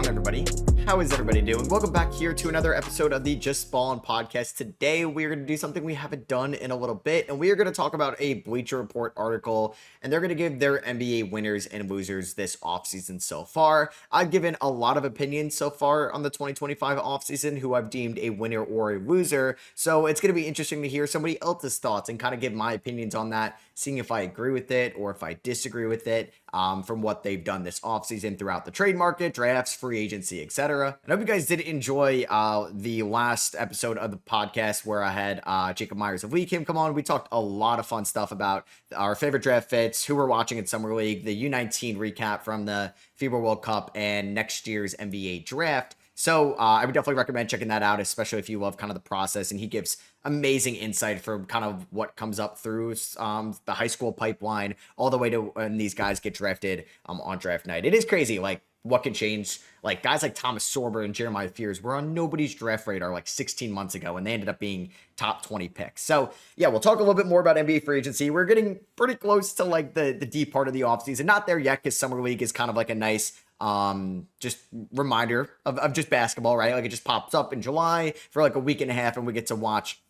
on, everybody? How is everybody doing? Welcome back here to another episode of the Just Ballin' podcast. Today, we're going to do something we haven't done in a little bit, and we are going to talk about a Bleacher Report article, and they're going to give their NBA winners and losers this offseason so far. I've given a lot of opinions so far on the 2025 offseason, who I've deemed a winner or a loser, so it's going to be interesting to hear somebody else's thoughts and kind of give my opinions on that, seeing if I agree with it or if I disagree with it from what they've done this offseason throughout the trade market, drafts, free agency, etc. I hope you guys did enjoy the last episode of the podcast where I had Jacob Myers of League Kim come on. We talked a lot of fun stuff about our favorite draft fits, who we're watching in Summer League, the U19 recap from the FIBA World Cup, and next year's NBA draft. So I would definitely recommend checking that out, especially if you love kind of the process. And he gives amazing insight from kind of what comes up through the high school pipeline all the way to when these guys get drafted on draft night. It is crazy, like, what can change. Like, guys like Thomas Sorber and Jeremiah Fears were on nobody's draft radar like 16 months ago, and they ended up being top 20 picks. So yeah, we'll talk a little bit more about NBA free agency. We're getting pretty close to like the deep part of the offseason. Not there yet, because Summer League is kind of like a nice just reminder of just basketball, right? Like, it just pops up in July for like a week and a half, and we get to watch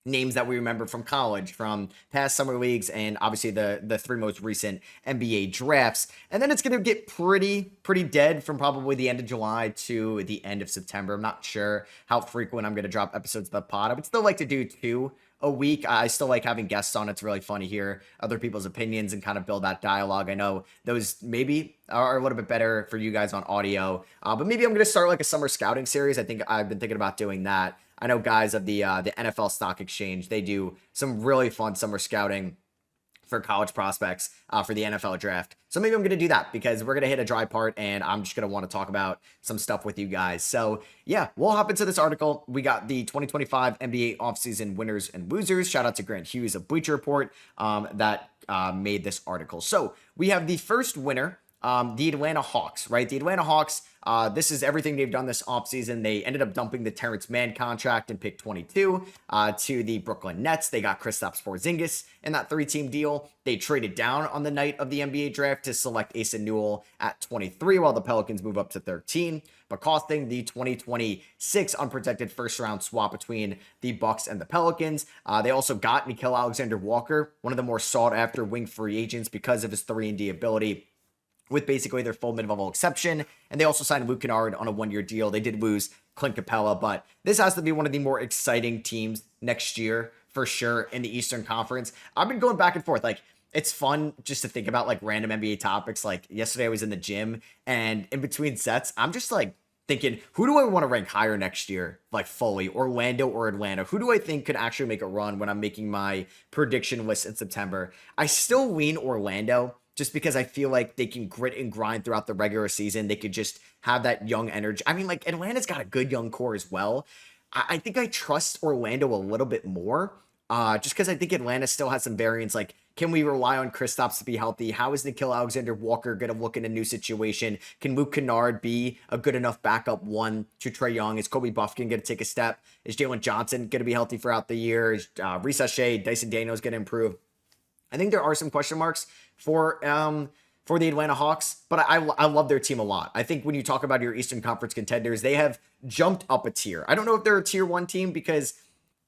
names that we remember from college, from past summer leagues, and obviously the three most recent NBA drafts. And then it's going to get pretty dead from probably the end of July to the end of September. I'm not sure how frequent I'm going to drop episodes of the pod. I would still like to do 2 a week. I still like having guests on. It's really fun to hear other people's opinions and kind of build that dialogue. I know those maybe are a little bit better for you guys on audio, but maybe I'm going to start like a summer scouting series. I think I've been thinking about doing that. I know guys of the NFL Stock Exchange, they do some really fun summer scouting for college prospects for the NFL draft. So maybe I'm going to do that, because we're going to hit a dry part and I'm just going to want to talk about some stuff with you guys. So yeah, we'll hop into this article. We got the 2025 NBA offseason winners and losers. Shout out to Grant Hughes of Bleacher Report that made this article. So we have the first winner, the Atlanta Hawks, right? The Atlanta Hawks, this is everything they've done this offseason. They ended up dumping the Terrence Mann contract in pick 22 to the Brooklyn Nets. They got Kristaps Porzingis in that 3-team deal. They traded down on the night of the NBA draft to select Asa Newell at 23, while the Pelicans move up to 13, but costing the 2026 unprotected first-round swap between the Bucks and the Pelicans. They also got Nickeil Alexander-Walker, one of the more sought-after wing free agents because of his 3-and-D ability, with basically their full mid-level exception. And they also signed Luke Kennard on a 1-year deal. They did lose Clint Capella, but this has to be one of the more exciting teams next year for sure in the Eastern Conference. I've been going back and forth. Like, it's fun just to think about like random NBA topics. Like, yesterday I was in the gym, and in between sets, I'm just like thinking, who do I want to rank higher next year? Like, fully, Orlando or Atlanta? Who do I think could actually make a run when I'm making my prediction list in September? I still lean Orlando, just because I feel like they can grit and grind throughout the regular season. They could just have that young energy. I mean, like, Atlanta's got a good young core as well. I think I trust Orlando a little bit more, just because I think Atlanta still has some variance. Like, can we rely on Kristaps to be healthy? How is Nickeil Alexander-Walker going to look in a new situation? Can Luke Kennard be a good enough backup one to Trae Young? Is Kobe Buffkin going to take a step? Is Jalen Johnson going to be healthy throughout the year? Is Reese Shea, Dyson Daniels going to improve? I think there are some question marks for the Atlanta Hawks, but I love their team a lot. I think when you talk about your Eastern Conference contenders, they have jumped up a tier. I don't know if they're a tier 1 team, because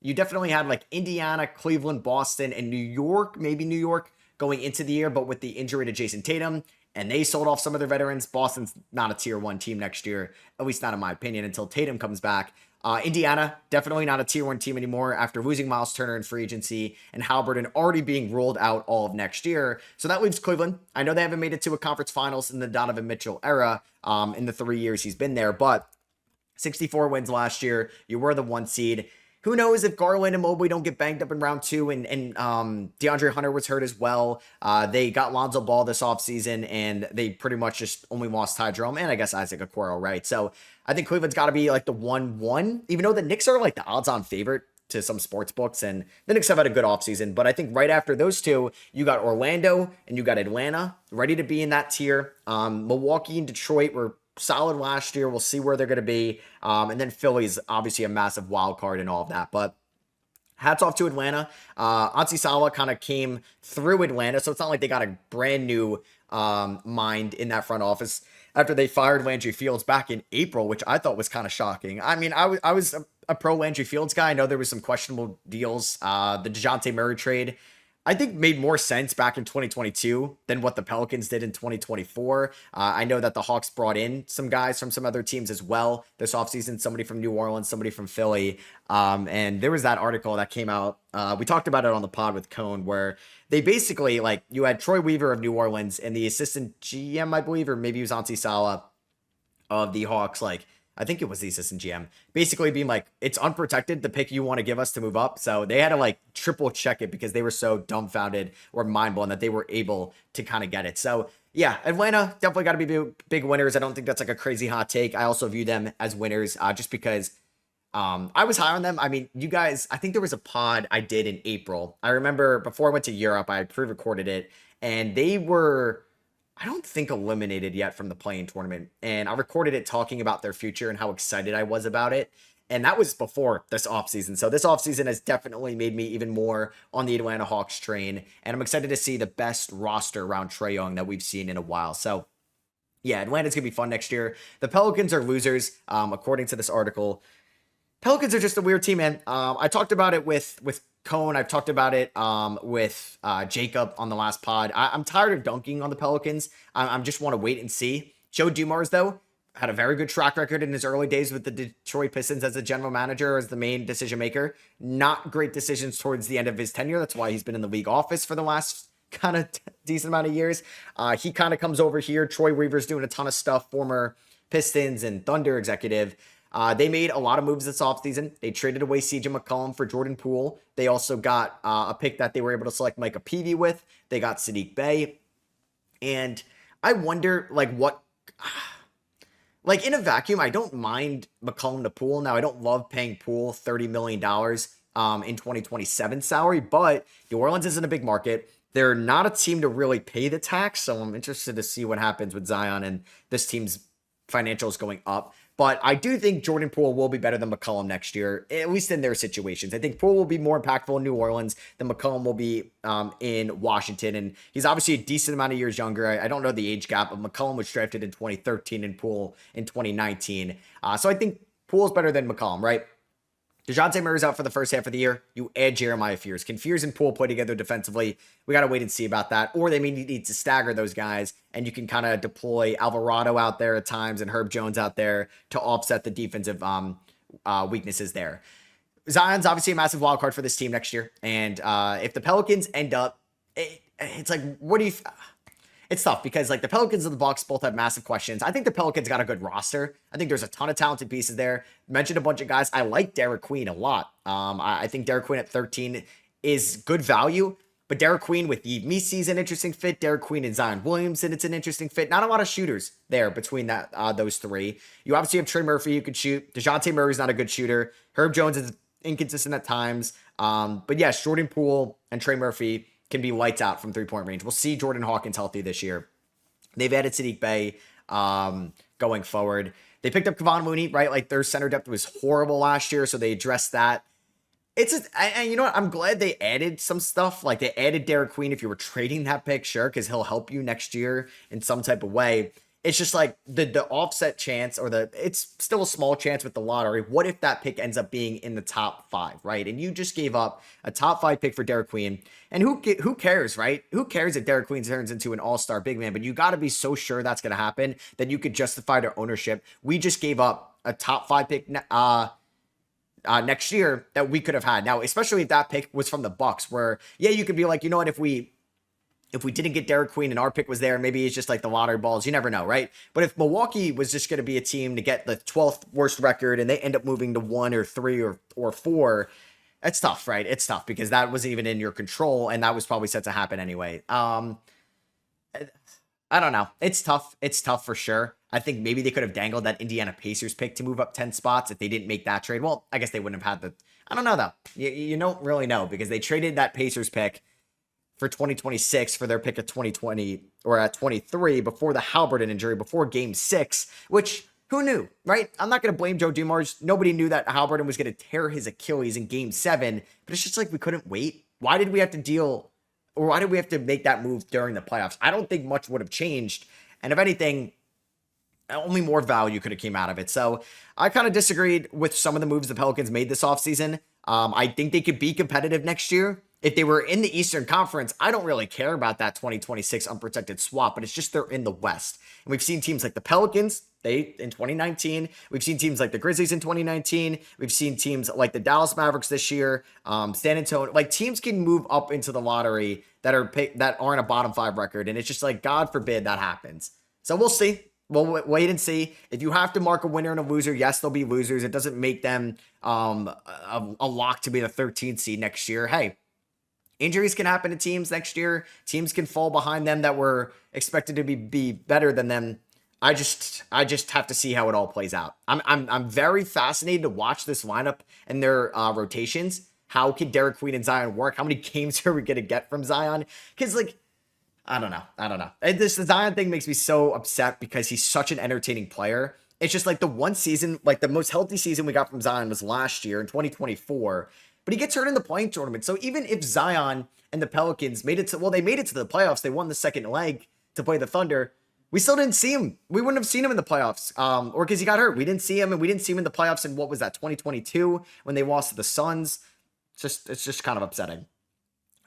you definitely had like Indiana, Cleveland, Boston, and New York, maybe New York going into the year, but with the injury to Jason Tatum, and they sold off some of their veterans, Boston's not a tier 1 team next year, at least not in my opinion, until Tatum comes back. Indiana, definitely not a tier 1 team anymore after losing Miles Turner in free agency and Haliburton already being ruled out all of next year. So that leaves Cleveland. I know they haven't made it to a conference finals in the Donovan Mitchell era in the 3 years he's been there, but 64 wins last year. You were the 1 seed. Who knows if Garland and Mobley don't get banged up in round 2, and DeAndre Hunter was hurt as well. They got Lonzo Ball this offseason, and they pretty much just only lost Ty Jerome and I guess Isaac Okoro, right? So I think Cleveland's got to be like the 1-1, even though the Knicks are like the odds-on favorite to some sports books, and the Knicks have had a good offseason. But I think right after those two, you got Orlando and you got Atlanta ready to be in that tier. Milwaukee and Detroit were solid last year. We'll see where they're going to be. And then Philly's obviously a massive wild card and all of that. But hats off to Atlanta. Anssi Sawa kind of came through Atlanta, so it's not like they got a brand new mind in that front office. after they fired Landry Fields back in April, which I thought was kind of shocking. I mean, I was a pro Landry Fields guy. I know there was some questionable deals. The DeJounte Murray trade, I think, made more sense back in 2022 than what the Pelicans did in 2024. I know that the Hawks brought in some guys from some other teams as well this offseason, somebody from New Orleans, somebody from Philly. And there was that article that came out. We talked about it on the pod with Cone, where they basically, like, you had Troy Weaver of New Orleans and the assistant GM, I believe, or maybe it was Ansi Sala of the Hawks, like, I think it was the assistant GM, basically being like, it's unprotected, the pick you want to give us to move up. So they had to like triple check it because they were so dumbfounded or mind blown that they were able to kind of get it. So yeah, Atlanta definitely got to be big winners. I don't think that's like a crazy hot take. I also view them as winners just because I was high on them. I mean, you guys, I think there was a pod I did in April. I remember before I went to Europe, I pre-recorded it, and they were, I don't think, eliminated yet from the play-in tournament. And I recorded it talking about their future and how excited I was about it. And that was before this offseason. So this offseason has definitely made me even more on the Atlanta Hawks train. And I'm excited to see the best roster around Trae Young that we've seen in a while. So yeah, Atlanta's going to be fun next year. The Pelicans are losers, according to this article. Pelicans are just a weird team, man. I talked about it with Cone. I've talked about it with Jacob on the last pod. I'm tired of dunking on the Pelicans. I just want to wait and see. Joe Dumars, though, had a very good track record in his early days with the Detroit Pistons as the general manager, as the main decision maker. Not great decisions towards the end of his tenure. That's why he's been in the league office for the last kind of decent amount of years. He kind of comes over here. Troy Weaver's doing a ton of stuff, former Pistons and Thunder executive. They made a lot of moves this offseason. They traded away CJ McCollum for Jordan Poole. They also got a pick that they were able to select Micah Peavy with. They got Sadiq Bey. And I wonder, like, what... Like, in a vacuum, I don't mind McCollum to Poole. Now, I don't love paying Poole $30 million in 2027 salary, but New Orleans isn't a big market. They're not a team to really pay the tax, so I'm interested to see what happens with Zion and this team's financials going up. But I do think Jordan Poole will be better than McCollum next year, at least in their situations. I think Poole will be more impactful in New Orleans than McCollum will be in Washington. And he's obviously a decent amount of years younger. I don't know the age gap, but McCollum was drafted in 2013 and Poole in 2019. So I think Poole's better than McCollum, right? DeJounte Murray's out for the first half of the year. You add Jeremiah Fears. Can Fears and Poole play together defensively? We got to wait and see about that. Or they may need to stagger those guys, and you can kind of deploy Alvarado out there at times and Herb Jones out there to offset the defensive weaknesses there. Zion's obviously a massive wild card for this team next year. And if the Pelicans end up, it's like, what do you... It's tough because, like, the Pelicans and the Bucks both have massive questions. I think the Pelicans got a good roster. I think there's a ton of talented pieces there. Mentioned a bunch of guys. I like Derek Queen a lot. I think Derek Queen at 13 is good value, but Derek Queen with Yves Missy's an interesting fit. Derek Queen and Zion Williamson, it's an interesting fit. Not a lot of shooters there between those three. You obviously have Trey Murphy who could shoot. DeJounte Murray's not a good shooter. Herb Jones is inconsistent at times. But yes, Jordan Poole and Trey Murphy can be lights out from three-point range. We'll see Jordan Hawkins healthy this year. They've added Sadiq Bey going forward. They picked up Kevon Looney, right? Like, their center depth was horrible last year, so they addressed that. And you know what? I'm glad they added some stuff. Like, they added Derek Queen. If you were trading that pick, sure, because he'll help you next year in some type of way. It's just like the offset chance, or it's still a small chance with the lottery. What if that pick ends up being in the top 5, right? And you just gave up a top 5 pick for Derek Queen. And who cares, right? Who cares if Derek Queen turns into an all-star big man? But you got to be so sure that's going to happen that you could justify their ownership. We just gave up a top 5 pick next year that we could have had. Now, especially if that pick was from the Bucks, where, yeah, you could be like, you know what, if we didn't get Derek Queen and our pick was there, maybe it's just like the lottery balls. You never know, right? But if Milwaukee was just going to be a team to get the 12th worst record and they end up moving to 1 or 3 or 4, it's tough, right? It's tough because that wasn't even in your control, and that was probably set to happen anyway. I don't know. It's tough. It's tough for sure. I think maybe they could have dangled that Indiana Pacers pick to move up 10 spots if they didn't make that trade. Well, I guess they wouldn't have had I don't know, though. You don't really know because they traded that Pacers pick for 2026 for their pick at 2020 or at 23 before the Haliburton injury, before Game 6, which who knew, right? I'm not going to blame Joe Dumars. Nobody knew that Haliburton was going to tear his Achilles in Game 7, but it's just like we couldn't wait. Why did we have to make that move during the playoffs? I don't think much would have changed. And if anything, only more value could have came out of it. So I kind of disagreed with some of the moves the Pelicans made this offseason. I think they could be competitive next year. If they were in the Eastern Conference, I don't really care about that 2026 unprotected swap, but it's just they're in the West. And we've seen teams like the Pelicans, they in 2019. We've seen teams like the Grizzlies in 2019. We've seen teams like the Dallas Mavericks this year, San Antonio. Like teams can move up into the lottery that aren't a bottom 5 record, and it's just like God forbid that happens. So we'll see. We'll wait and see. If you have to mark a winner and a loser, yes, they'll be losers. It doesn't make them a lock to be the 13th seed next year. Hey, injuries can happen to teams next year. Teams can fall behind them that were expected to be better than them. I just have to see how it all plays out. I'm very fascinated to watch this lineup and their rotations. How can Derek Queen and Zion work? How many games are we gonna get from Zion? Because like, I don't know. This Zion thing makes me so upset because he's such an entertaining player. It's just like the one season, like the most healthy season we got from Zion was last year in 2024. But he gets hurt in the playing tournament. So even if Zion and the Pelicans made it to, well, they made it to the playoffs. They won the second leg to play the Thunder. We still didn't see him. We wouldn't have seen him in the playoffs, or because he got hurt. We didn't see him, and we didn't see him in the playoffs in what was that, 2022 when they lost to the Suns. It's just kind of upsetting.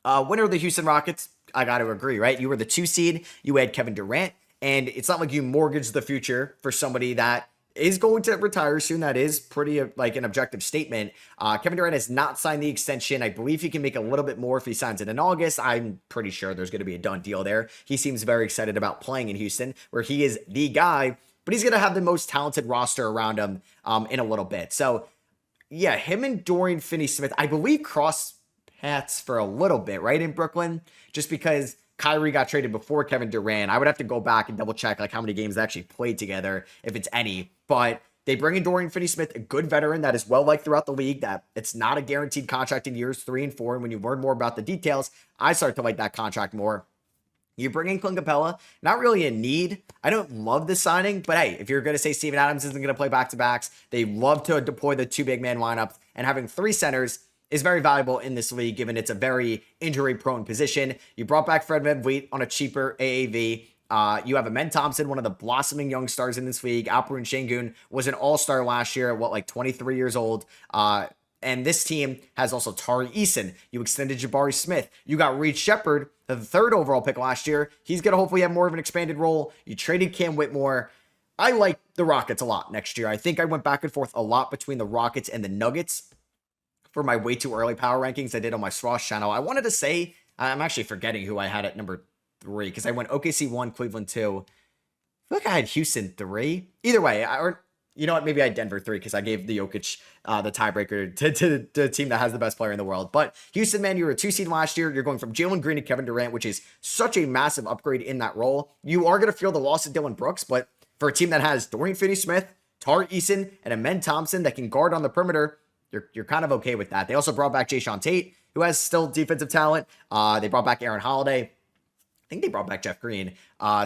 Winner of the Houston Rockets, I got to agree, right? You were the 2 seed. You had Kevin Durant, and it's not like you mortgaged the future for somebody that is going to retire soon. That is pretty like an objective statement. Kevin Durant has not signed the extension. I believe he can make a little bit more if he signs it in August. I'm pretty sure there's going to be a done deal there. He seems very excited about playing in Houston, where he is the guy, but he's going to have the most talented roster around him in a little bit. So yeah, him and Dorian Finney-Smith, I believe, cross paths for a little bit, right, in Brooklyn, just because Kyrie got traded before Kevin Durant. I would have to go back and double check like how many games they actually played together, if it's any. But they bring in Dorian Finney-Smith, a good veteran that is well liked throughout the league, that it's not a guaranteed contract in years 3 and 4. And when you learn more about the details, I start to like that contract more. You bring in Clint Capella, not really a need. I don't love this signing, but hey, if you're going to say Steven Adams isn't going to play back-to-backs, they love to deploy the 2 big man lineup, and having 3 centers is very valuable in this league, given it's a very injury-prone position. You brought back Fred VanVleet on a cheaper AAV. You have Amen Thompson, one of the blossoming young stars in this league. Alperen Şengün was an all-star last year at, like 23 years old. And this team has also Tari Eason. You extended Jabari Smith. You got Reed Shepherd, the 3rd overall pick last year. He's going to hopefully have more of an expanded role. You traded Cam Whitmore. I like the Rockets a lot next year. I think I went back and forth a lot between the Rockets and the Nuggets for my way too early power rankings I did on my Swash channel. I wanted to say, I'm actually forgetting who I had at number 3, because I went OKC 1, Cleveland 2. I feel like I had Houston 3. Either way, or you know what? Maybe I had Denver 3 because I gave the Jokic the tiebreaker to the team that has the best player in the world. But Houston, man, you were a 2 seed last year. You're going from Jalen Green to Kevin Durant, which is such a massive upgrade in that role. You are going to feel the loss of Dylan Brooks, but for a team that has Dorian Finney-Smith, Tari Eason, and Amen Thompson that can guard on the perimeter, you're kind of okay with that. They also brought back Jayshawn Tate, who has still defensive talent. They brought back Aaron Holiday. I think they brought back Jeff Green.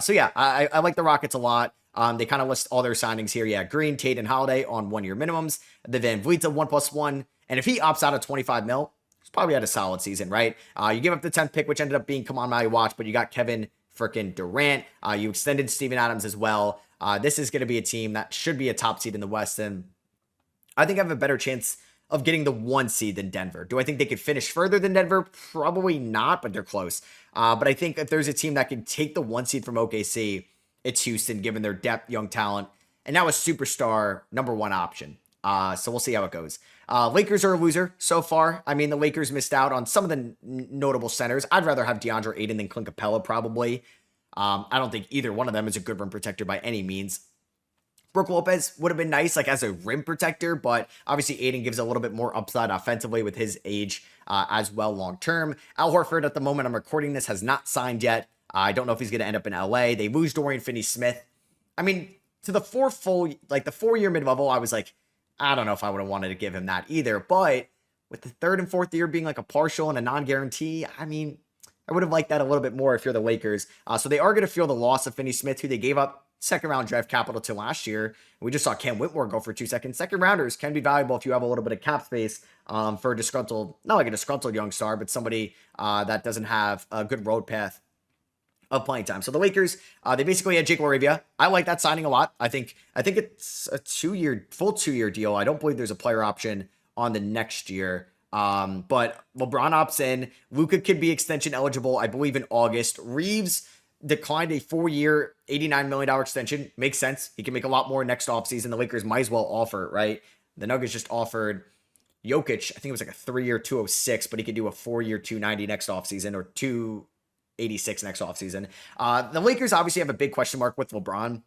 So yeah, I like the Rockets a lot. They kind of list all their signings here. Yeah, Green, Tate, and Holiday on 1-year minimums. The VanVleet's a 1+1. And if he opts out of 25 mil, he's probably had a solid season, right? You give up the 10th pick, which ended up being come on my watch, but you got Kevin frickin' Durant. You extended Steven Adams as well. This is going to be a team that should be a top seed in the West. And I think I have a better chance of getting the 1 seed than Denver. Do I think they could finish further than Denver? Probably not, but they're close. But I think if there's a team that can take the 1 seed from OKC, it's Houston, given their depth, young talent, and now a superstar number 1 option. So we'll see how it goes. Lakers are a loser so far. I mean, the Lakers missed out on some of the notable centers. I'd rather have DeAndre Ayton than Clint Capella, probably. I don't think either one of them is a good rim protector by any means. Brook Lopez would have been nice, like as a rim protector, but obviously Aiden gives a little bit more upside offensively with his age as well long term. Al Horford, at the moment I'm recording this, has not signed yet. I don't know if he's going to end up in LA. They lose Dorian Finney-Smith. I mean, to the 4-year mid-level, I was like, I don't know if I would have wanted to give him that either. But with the 3rd and 4th year being like a partial and a non-guarantee, I mean, I would have liked that a little bit more if you're the Lakers. So they are going to feel the loss of Finney-Smith, who they gave up 2nd round draft capital to last year. We just saw Cam Whitmore go for 2 seconds. 2nd rounders can be valuable if you have a little bit of cap space for a disgruntled, not like a disgruntled young star, but somebody that doesn't have a good road path of playing time. So the Lakers, they basically had Jake LaRavia. I like that signing a lot. I think it's a full 2 year deal. I don't believe there's a player option on the next year. But LeBron opts in. Luka could be extension eligible, I believe, in August. Reeves declined a 4-year, $89 million extension. Makes sense. He can make a lot more next offseason. The Lakers might as well offer it, right? The Nuggets just offered Jokic, I think it was like a 3-year 206, but he could do a 4-year 290 next offseason, or 286 next offseason. The Lakers obviously have a big question mark with LeBron.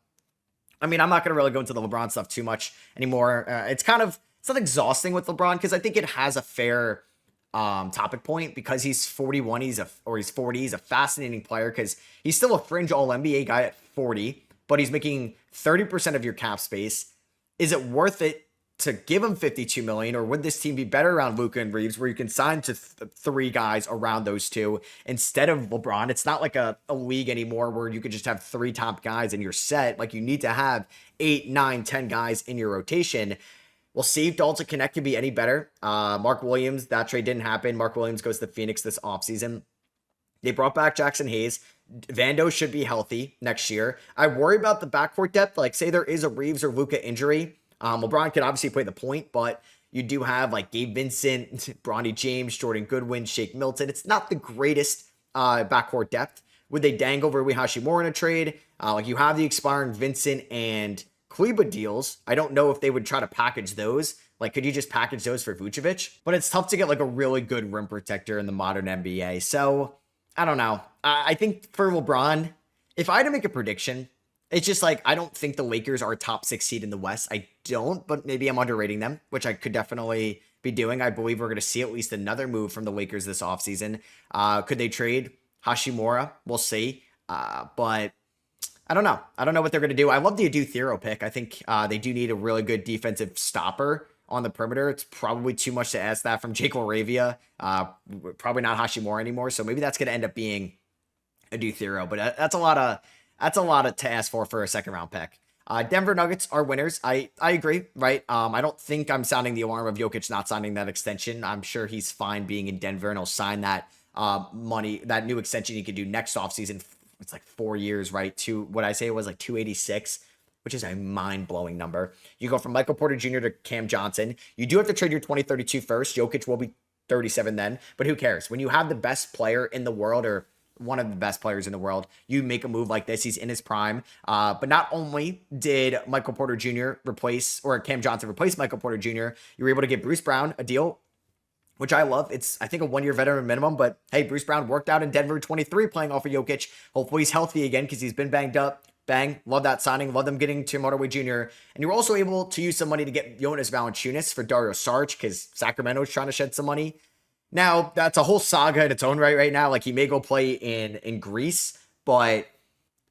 I mean, I'm not going to really go into the LeBron stuff too much anymore. It's not exhausting with LeBron, because I think it has a fair topic point, because he's 41, he's 40, he's a fascinating player, because he's still a fringe all-NBA guy at 40, but he's making 30% of your cap space. Is it worth it to give him $52 million, or would this team be better around Luka and Reeves, where you can sign to 3 guys around those two instead of LeBron? It's not like a league anymore where you could just have 3 top guys and you're set. Like, you need to have 8, 9, 10 guys in your rotation. We'll see if Dalton Connect can be any better. Mark Williams, that trade didn't happen. Mark Williams goes to Phoenix this offseason. They brought back Jackson Hayes. Vando should be healthy next year. I worry about the backcourt depth. Like, say there is a Reeves or Luka injury. LeBron can obviously play the point, but you do have like Gabe Vincent, Bronny James, Jordan Goodwin, Shake Milton. It's not the greatest backcourt depth. Would they dangle Rui Hachimura in a trade? Like, you have the expiring Vincent and Kleba deals. I don't know if they would try to package those. Like, could you just package those for Vucevic? But it's tough to get like a really good rim protector in the modern NBA. So I don't know. I think for LeBron, if I had to make a prediction, it's just like, I don't think the Lakers are a top 6 seed in the West. I don't, but maybe I'm underrating them, which I could definitely be doing. I believe we're going to see at least another move from the Lakers this offseason. Could they trade Hachimura? We'll see. But I don't know. I don't know what they're going to do. I love the Adu Thero pick. I think they do need a really good defensive stopper on the perimeter. It's probably too much to ask that from Jake LaRavia. Probably not Hachimura anymore. So maybe that's going to end up being Adu Thero. But that's a lot to ask for a second round pick. Denver Nuggets are winners. I agree, right? I don't think I'm sounding the alarm of Jokic not signing that extension. I'm sure he's fine being in Denver, and he'll sign that that new extension he could do next offseason. It's like 4 years, right? To what I say it was like 286, which is a mind-blowing number. You go from Michael Porter Jr. to Cam Johnson. You do have to trade your 2032 first. Jokic will be 37 then, but who cares? When you have the best player in the world, or one of the best players in the world, you make a move like this. He's in his prime. But not only did Michael Porter Jr. Cam Johnson replace Michael Porter Jr., you were able to get Bruce Brown a deal, which I love. It's, I think, a 1-year veteran minimum, but hey, Bruce Brown worked out in Denver 23 playing off of Jokic. Hopefully he's healthy again, because he's been banged up. Bang. Love that signing. Love them getting Tim Hardaway Jr. And you were also able to use some money to get Jonas Valanciunas for Dario Saric, because Sacramento's trying to shed some money. Now, that's a whole saga in its own right now. Like, he may go play in Greece, but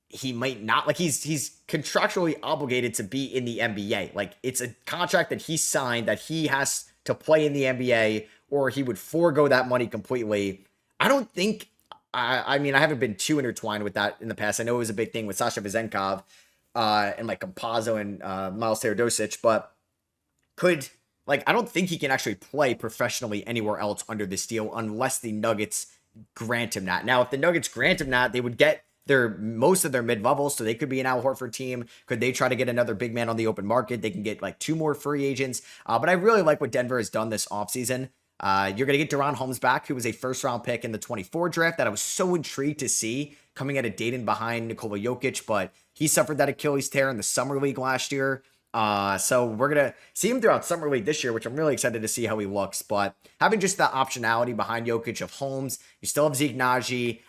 he might not. Like, he's contractually obligated to be in the NBA. Like, it's a contract that he signed that he has to play in the NBA, or he would forego that money completely. I don't think, I mean, I haven't been too intertwined with that in the past. I know it was a big thing with Sasha Vezenkov and like Campazzo and Miles Teodosic, but I don't think he can actually play professionally anywhere else under this deal unless the Nuggets grant him that. Now, if the Nuggets grant him that, they would get most of their mid-levels, so they could be an Al Horford team. Could they try to get another big man on the open market? They can get like 2 more free agents. But I really like what Denver has done this offseason. You're going to get Deron Holmes back, who was a first-round pick in the 24 draft that I was so intrigued to see coming out of Dayton behind Nikola Jokic, but he suffered that Achilles tear in the Summer League last year. So we're going to see him throughout Summer League this year, which I'm really excited to see how he looks. But having just the optionality behind Jokic of Holmes, you still have Zeke Naji.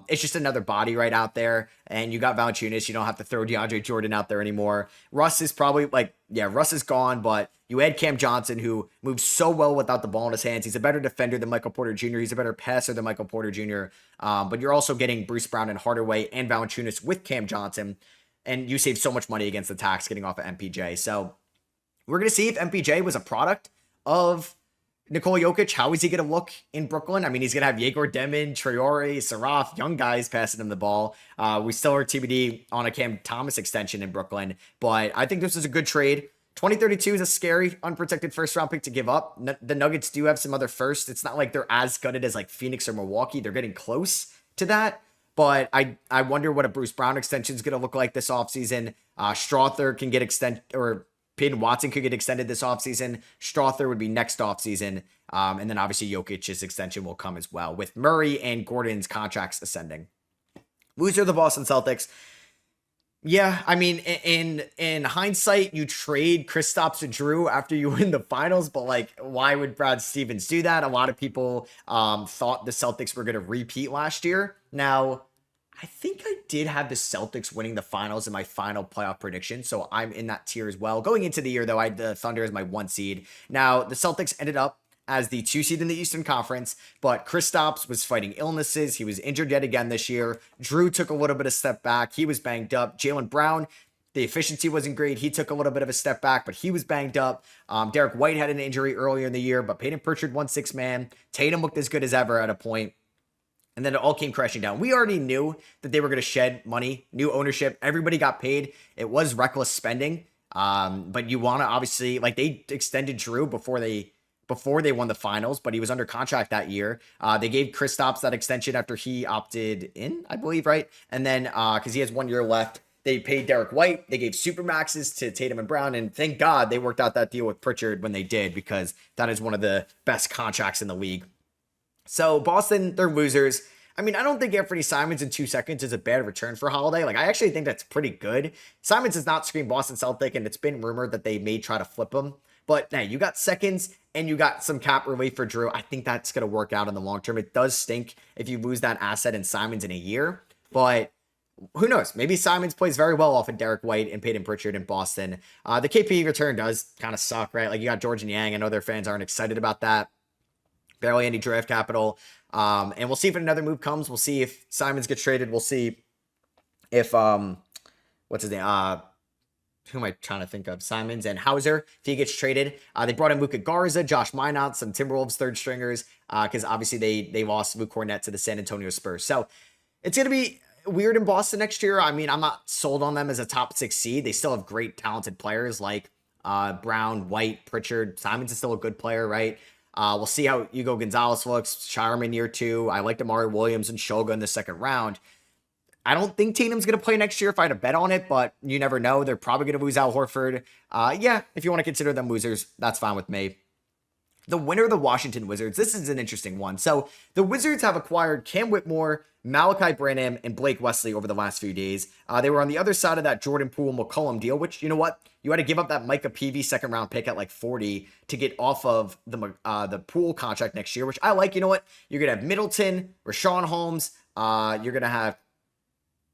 It's just another body right out there. And you got Valanciunas. You don't have to throw DeAndre Jordan out there anymore. Russ is probably Russ is gone, but you add Cam Johnson, who moves so well without the ball in his hands. He's a better defender than Michael Porter Jr. He's a better passer than Michael Porter Jr. But you're also getting Bruce Brown and Hardaway and Valanciunas with Cam Johnson. And you save so much money against the tax getting off of MPJ. So we're going to see if MPJ was a product of Nikola Jokic. How is he going to look in Brooklyn? I mean, he's going to have Yegor Demon, Traore, Saraf, young guys passing him the ball. We still are TBD on a Cam Thomas extension in Brooklyn. But I think this is a good trade. 2032 is a scary, unprotected first-round pick to give up. The Nuggets do have some other firsts. It's not like they're as gutted as like Phoenix or Milwaukee. They're getting close to that. But I wonder what a Bruce Brown extension is going to look like this offseason. Strother can get extended, or Peyton Watson could get extended this offseason. Strother would be next offseason. And then obviously Jokic's extension will come as well, with Murray and Gordon's contracts ascending. Loser, the Boston Celtics. Yeah, I mean, in hindsight, you trade Kristaps to Drew after you win the finals, but like, why would Brad Stevens do that? A lot of people thought the Celtics were going to repeat last year. Now, I think I did have the Celtics winning the finals in my final playoff prediction, so I'm in that tier as well. Going into the year, though, I had the Thunder as my 1 seed. Now, the Celtics ended up as the 2 seed in the Eastern Conference, but Kristaps was fighting illnesses. He was injured yet again this year. Drew took a little bit of step back. He was banged up. Jaylen Brown, the efficiency wasn't great. He took a little bit of a step back, but he was banged up. Derek White had an injury earlier in the year, but Peyton Pritchard won 6-man. Tatum looked as good as ever at a point. And then it all came crashing down. We already knew that they were going to shed money, new ownership. Everybody got paid. It was reckless spending. But you want to obviously, like, they extended Drew before they won the finals, but he was under contract that year. They gave Kristaps that extension after he opted in, I believe, right? And then because he has 1 year left, they paid Derek White. They gave supermaxes to Tatum and Brown, and thank God they worked out that deal with Pritchard when they did, because that is one of the best contracts in the league. So Boston, they're losers. I mean, I don't think Anthony Simons in 2 seconds is a bad return for Holiday. Like, I actually think that's pretty good. Simons has not screamed Boston Celtic, and it's been rumored that they may try to flip him. But hey, you got seconds and you got some cap relief for Drew. I think that's going to work out in the long term. It does stink if you lose that asset in Simons in a year, but who knows? Maybe Simons plays very well off of Derek White and Peyton Pritchard in Boston. The KP return does kind of suck, right? Like, you got George and Yang. I know their fans aren't excited about that. Barely any draft capital. And we'll see if another move comes. We'll see if Simons gets traded. We'll see if, what's his name? Who am I trying to think of? Simons and Hauser, if he gets traded. They brought in Luka Garza, Josh Minot, some Timberwolves third stringers, because obviously they lost Luke Cornett to the San Antonio Spurs. So it's going to be weird in Boston next year. I mean, I'm not sold on them as a top 6 seed. They still have great talented players like Brown, White, Pritchard. Simons is still a good player, right? We'll see how Hugo Gonzalez looks. Sharman year 2. I liked Amari Williams and Shoga in the second round. I don't think Tatum's going to play next year if I had to bet on it, but you never know. They're probably going to lose Al Horford. Yeah, if you want to consider them losers, that's fine with me. The winner of the Washington Wizards, this is an interesting one. So the Wizards have acquired Cam Whitmore, Malachi Branham, and Blake Wesley over the last few days. They were on the other side of that Jordan Poole McCollum deal, which, you know what? You had to give up that Micah Peavy second round pick at like 40 to get off of the Poole contract next year, which I like. You know what? You're going to have Middleton, Rashawn Holmes. You're going to have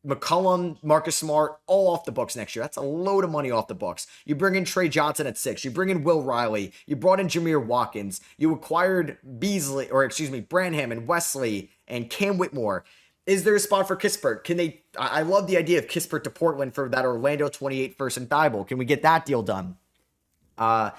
McCollum, Marcus Smart, all off the books next year. That's a load of money off the books. You bring in Trey Johnson at 6. You bring in Will Riley. You brought in Jameer Watkins. You acquired Branham and Wesley and Cam Whitmore. Is there a spot for Kispert? I love the idea of Kispert to Portland for that Orlando 28 first and Thibault. Can we get that deal done? I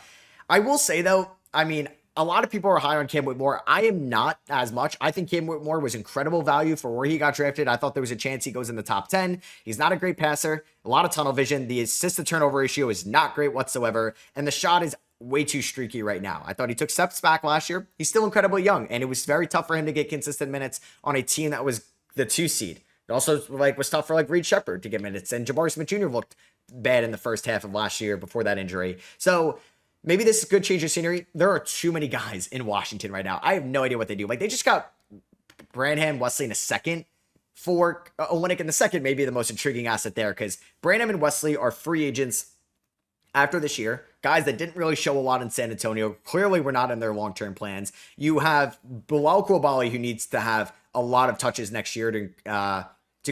will say, though, I mean, a lot of people are high on Cam Whitmore. I am not as much. I think Cam Whitmore was incredible value for where he got drafted. I thought there was a chance he goes in the top 10. He's not a great passer, a lot of tunnel vision. The assist to turnover ratio is not great whatsoever. And the shot is way too streaky right now. I thought he took steps back last year. He's still incredibly young, and it was very tough for him to get consistent minutes on a team that was the 2 seed. It also was tough for Reed Shepherd to get minutes, and Jabari Smith Jr. looked bad in the first half of last year before that injury. So maybe this is a good change of scenery. There are too many guys in Washington right now. I have no idea what they do. Like, they just got Branham, Wesley in a second. For Olynyk in the second, maybe the most intriguing asset there, because Branham and Wesley are free agents after this year. Guys that didn't really show a lot in San Antonio. Clearly were not in their long-term plans. You have Bilal Coulibaly, who needs to have a lot of touches next year to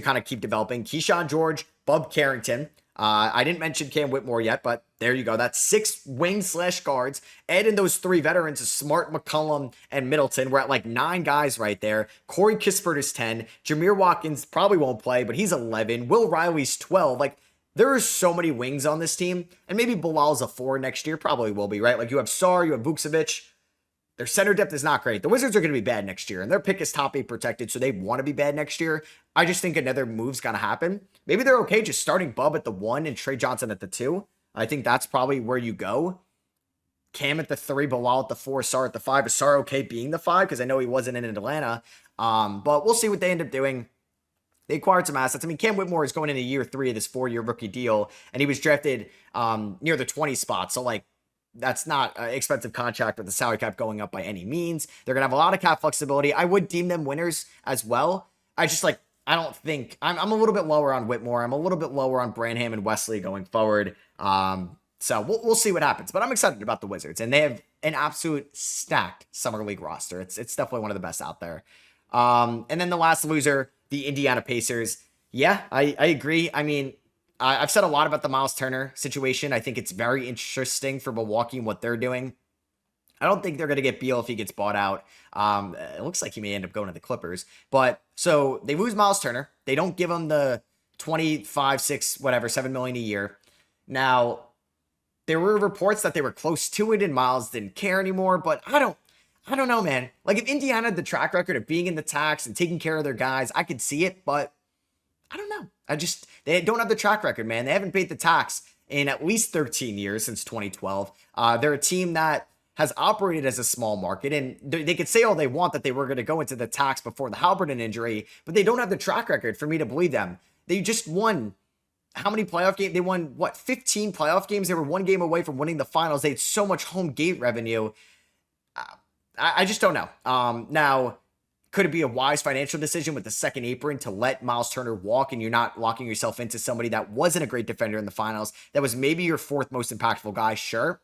kind of keep developing. Keyshawn George, Bub Carrington. I didn't mention Cam Whitmore yet, but there you go. That's 6 wing/guards. Add in those 3 veterans, Smart, McCollum, and Middleton. We're at like 9 guys right there. Corey Kispert is 10. Jameer Watkins probably won't play, but he's 11. Will Riley's 12. Like, there are so many wings on this team. And maybe Bilal's a 4 next year. Probably will be, right? Like, you have Sarr, you have Vukcevic. Their center depth is not great. The Wizards are going to be bad next year, and their pick is top 8 protected, so they want to be bad next year. I just think another move's going to happen. Maybe they're okay just starting Bub at the 1 and Trey Johnson at the 2. I think that's probably where you go. Cam at the 3, Bilal at the 4, Sarr at the 5. Is Sarr okay being the 5? Because I know he wasn't in Atlanta. But we'll see what they end up doing. they acquired some assets. I mean, Cam Whitmore is going into year 3 of this 4-year rookie deal, and he was drafted near the 20 spot. So, like, that's not an expensive contract with the salary cap going up by any means. They're going to have a lot of cap flexibility. I would deem them winners as well. I just, like, I don't think I'm a little bit lower on Whitmore. I'm a little bit lower on Branham and Wesley going forward. So we'll see what happens. But I'm excited about the Wizards, and they have an absolute stacked summer league roster. It's definitely one of the best out there. And then the last loser, the Indiana Pacers. Yeah, I agree. I mean, I've said a lot about the Miles Turner situation. I think it's very interesting for Milwaukee and what they're doing. I don't think they're going to get Beal if he gets bought out. It looks like he may end up going to the Clippers. But so they lose Miles Turner. They don't give him the 25, 6, whatever, $7 million a year. Now, there were reports that they were close to it and Miles didn't care anymore, but I don't know, man. Like, if Indiana had the track record of being in the tax and taking care of their guys, I could see it, but I don't know. They don't have the track record, man. They haven't paid the tax in at least 13 years since 2012. They're a team that has operated as a small market, and they could say all they want that they were going to go into the tax before the Halliburton injury, but they don't have the track record for me to believe them. They just won how many playoff games? They won, 15 playoff games? They were 1 game away from winning the finals. They had so much home gate revenue. I just don't know. Now, could it be a wise financial decision with the second apron to let Miles Turner walk and you're not locking yourself into somebody that wasn't a great defender in the finals, that was maybe your 4th most impactful guy? Sure.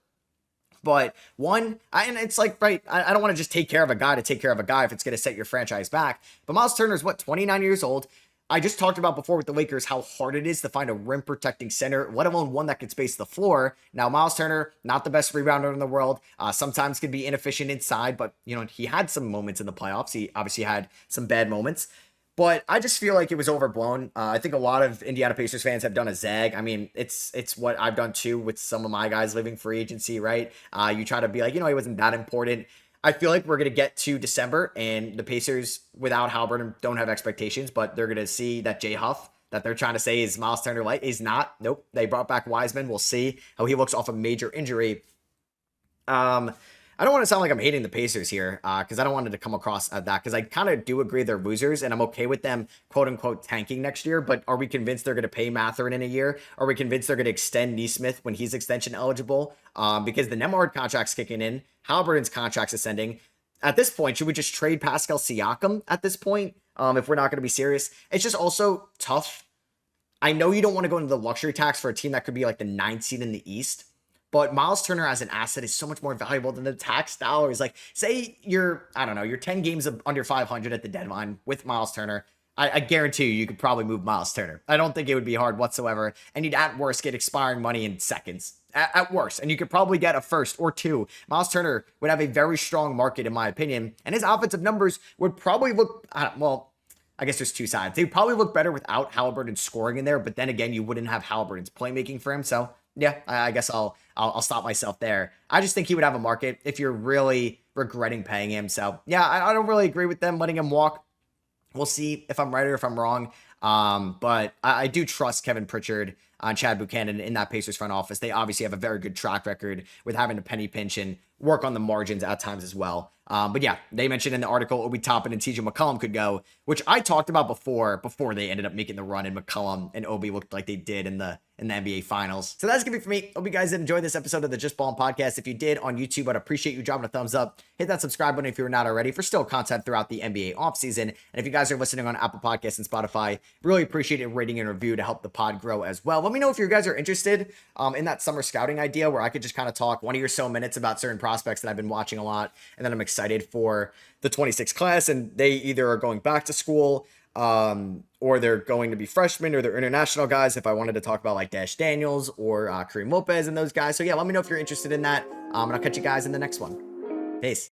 But and it's like, right, I don't want to just take care of a guy to take care of a guy if it's going to set your franchise back. But Miles Turner is 29 years old. I just talked about before with the Lakers how hard it is to find a rim protecting center, let alone one that can space the floor. Now, Miles Turner, not the best rebounder in the world. Sometimes can be inefficient inside, but he had some moments in the playoffs. He obviously had some bad moments. But I just feel like it was overblown. I think a lot of Indiana Pacers fans have done a zag. I mean, it's what I've done too with some of my guys leaving free agency, right? You try to be like, he wasn't that important. I feel like we're going to get to December, and the Pacers, without Halliburton, don't have expectations, but they're going to see that Jay Huff that they're trying to say is Miles Turner light is not. Nope. They brought back Wiseman. We'll see how he looks off a major injury. I don't want to sound like I'm hating the Pacers here, because I don't want it to come across as that, because I kind of do agree they're losers, and I'm okay with them, quote-unquote, tanking next year, but are we convinced they're going to pay Mathurin in a year? Are we convinced they're going to extend Nesmith when he's extension eligible? Because the Nembhard contract's kicking in, Halliburton's contract's ascending. At this point, should we just trade Pascal Siakam at this point, if we're not going to be serious? It's just also tough. I know you don't want to go into the luxury tax for a team that could be like the 9th seed in the East, but Miles Turner as an asset is so much more valuable than the tax dollars. Like, say you're 10 games under 500 at the deadline with Miles Turner. I guarantee you could probably move Miles Turner. I don't think it would be hard whatsoever. And you'd at worst get expiring money in seconds. At worst. And you could probably get a 1st or 2. Miles Turner would have a very strong market, in my opinion. And his offensive numbers would probably look, I guess there's 2 sides. They'd probably look better without Halliburton scoring in there. But then again, you wouldn't have Halliburton's playmaking for him. So yeah, I guess I'll stop myself there. I just think he would have a market if you're really regretting paying him. So yeah, I don't really agree with them letting him walk. We'll see if I'm right or if I'm wrong. But I do trust Kevin Pritchard and Chad Buchanan in that Pacers front office. They obviously have a very good track record with having to penny pinch and work on the margins at times as well. But yeah, they mentioned in the article Obi Toppin and TJ McCollum could go, which I talked about before they ended up making the run, and McCollum and Obi looked like they did in the NBA Finals. So that's gonna be for me. Hope you guys did enjoy this episode of the Just Ballin' Podcast. If you did on YouTube, I'd appreciate you dropping a thumbs up. Hit that subscribe button if you're not already for still content throughout the NBA offseason. And if you guys are listening on Apple Podcasts and Spotify, really appreciate a rating and review to help the pod grow as well. Let me know if you guys are interested in that summer scouting idea where I could just kind of talk 20 or so minutes about certain prospects that I've been watching a lot, and then I'm excited for the 26 class, and they either are going back to school or they're going to be freshmen or they're international guys. If I wanted to talk about like Dash Daniels or Kareem Lopez and those guys. So yeah, let me know if you're interested in that. And I'll catch you guys in the next one. Peace.